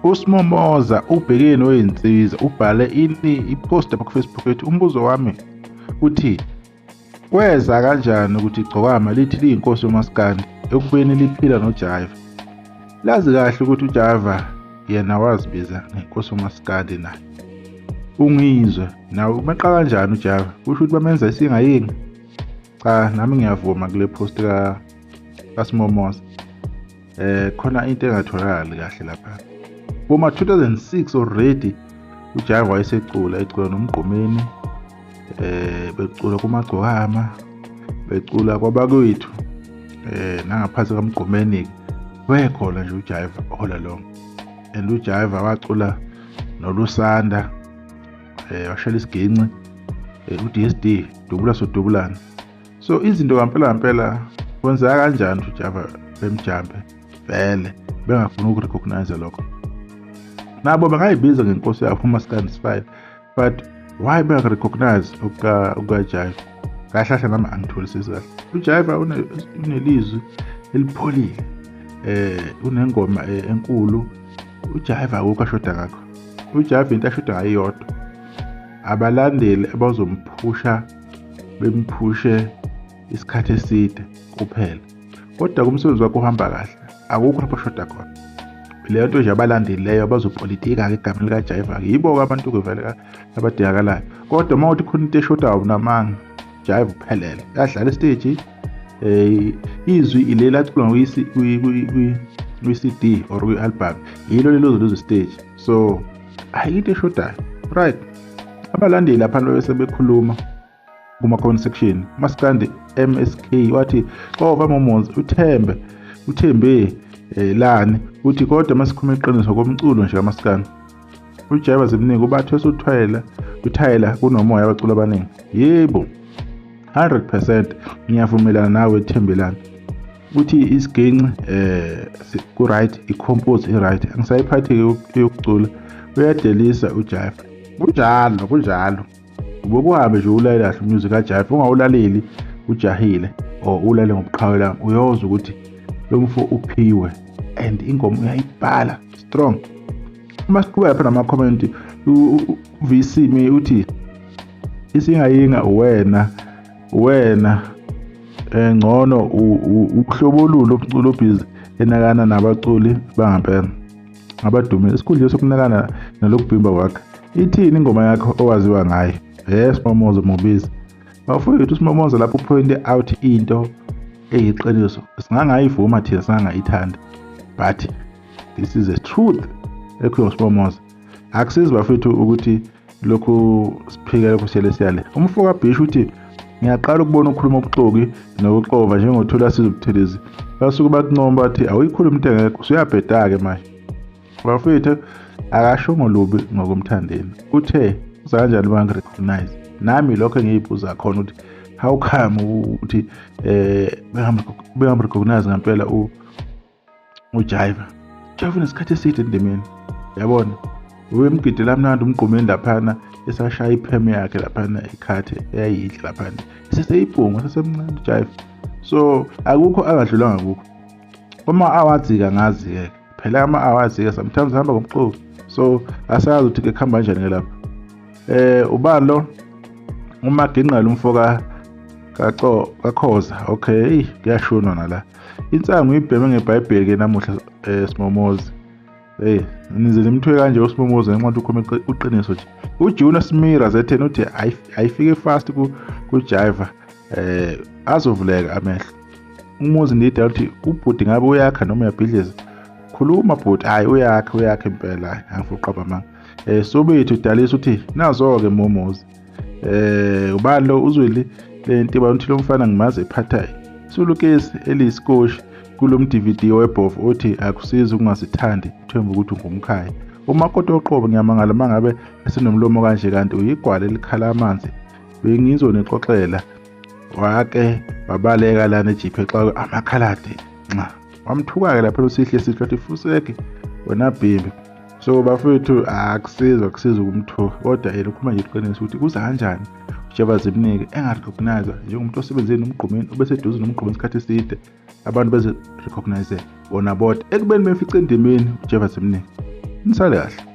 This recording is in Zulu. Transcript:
uSimomoza ubhekene noyinsizwa ubhale ipost lapha ku-Facebook ethi umbuzo wami uthi kweza kanjani ukuthi igcokama lithi liyinkosi yomaskandi ekubeni liphila noJaiva. Lazi kahle ukuthi uJaiva yena wazibiza ngenkosi yomaskandi naye. Ungizwe nawe umeqa kanjani uJaiva? Kusho ukuthi bamenza isingayingi? Cha, nami ngiyavuma kule post kaSimomoza. Khona into engatholakali kahle lapha. Boma 2006 already uJaiva wayesecula noMgqumeni, becula kumagcokama, becula kwabakwethu, nangaphansi kaMgqumeni wekhona nje uJaiva all along. And uJaiva wacula noLusanda, washela isiginci, uDSD dubula sodubulana. So izinto kampela kwenzeka kanjani uJaiva bemjambe vele bengafuna ukurecognize lokho. Nabo bangayibiza ngenkosi yabo uMaskandi Sibaya, but why bengarecognize uJaiva? Kahle nami angitholisisi kahle. uJaiva unelizwi elipholile, unengoma enkulu. uJaiva akukho ashoda ngakho. uJaiva into ashoda ngayodwa, abalandeli abazomphusha bemphushe isikhathi eside kuphela. Kodwa kumsebenzi wakhe uhamba kahle, akukho lapho ashoda khona. Leyo nto nje abalandeli leyo abazopolitika ke igama likaJaiva yibo abantu kuvele abadingakalayo. Kodwa uma uthi khona into eshodayo namanga, Jaiva uphelele yadlala stage, izwi ilela acula kwi-CD or kwi-album, yilo lezo stage. So ayikho eshodayo, right? Abalandeli lapha bese bekhuluma kuma comment section. Maskandi MSK wathi qova Momoza uthembe lani uthi kodwa masikhuluma iqiniso komculo nje kaMaskandi. uJaiva zimningi ubathe uthayela kunomoya abacula abaningi. Yebo 100% ngiyavumelana nawe Thembelani. Uthi isiginci ku right, i-compose i-right, angisayiphathi yokucula uyadelisa uJaiva. Kunjalo ubuhambe nje ulalela kahle music kaJaiva, ungawulaleli ujahile or ulale ngobuqhawela, uyozwa ukuthi lo mfo uphiwe and ingoma uyayibhala strong. Uma siqhubeka lapha nama comment, uVC me uthi isingayinga wena ngcono uhlobo olulo umculo obhizi enakana nabaculi bangampela abadumile esikhundleni sokunakana nalokubhimba kwakhe. Ithini ingoma yakho owaziwa ngayo? Simomoza Mobizi. Bafowethu uSimomoza lapho point out into eyiqiniso singangayivuma thina singangayithanda, but this is the truth ekho uSimomoza. Akusizi bafowethu ukuthi lokhu siphike lokho selesiyale. Umfoka Bhisho uthi ngiyaqala ukubona ukukhuluma ubuxoki nokuxova njengothola sizobuthelezi. Basuke bakunqomba bathi awuyikhuluma into engekho, usuyabheda ke manje. Bafowethu akasho ngolubi ngokumthandeni. Uthe kanjani bangirecognize? Nami lokho engiyibuza khona ukuthi how come ukuthi bengamrecognize ngempela uJaiva. uJaiva nesikhathi eside endimeni, yabona wemgidela mnandi uMgqumeni laphana esashaya ipheme yakhe laphana ikhathe eyayidla laphana seseyibhunga sesemncane uJaiva. So akukho angadlulanga kukho. Uma awadzika ngazi ke phela ama awadzika sometimes hamba ngomxoki, so asazi ukuthi ke khamba kanjani ngelapha. Ubani lo uMaginqala umfoka kaKhoza. Okay, kuyashona nala. Insangu ibheme ngeBhayibheli ke namuhla Simomoza. Nizele imthwe kanje uSimomoza ngenxa ukuthi uqiniso nje. uJuna Smira zethena uthi ayifike fast kuJaiva, azovuleka amehlo. Umuzi ndida uthi ubhudi ngabe uyakha noma uyabhidliza. Khuluma bhudi, hayi uyakha impela, angifuna uqaba manga. Sobethu Dalisa uthi nazo ke Momoza. Ubani lo uzweli lento bathi lo mfana ngimaze ephatha isulukesi eliyiskoshi kulomDVD webhovu uthi akusizi ukungasithandi uthemba ukuthi ungumkhaya. Umakoti oqobo ngiyamangala mangabe esinomlomo kanje kanti uyigwala elikhala amanzi. Bengizonixoxela wake babaleka lana eJiphe xa amakhaladi nxa wamthuka ke lapha usihle sihlathi fuseke wena bhimbi. So bafethu akusiza ukumthuka, kodwa yena ukhuluma nje iqiniso ukuthi kuza kanjani uJaiva zimnike engarecognize njengomuntu osebenze noMgqumeni obeseduze noMgqumeni isikhathi eside, abantu beze recognize bona bodwa ekubeni befice endimeni uJaiva zimnike. nisale kahle.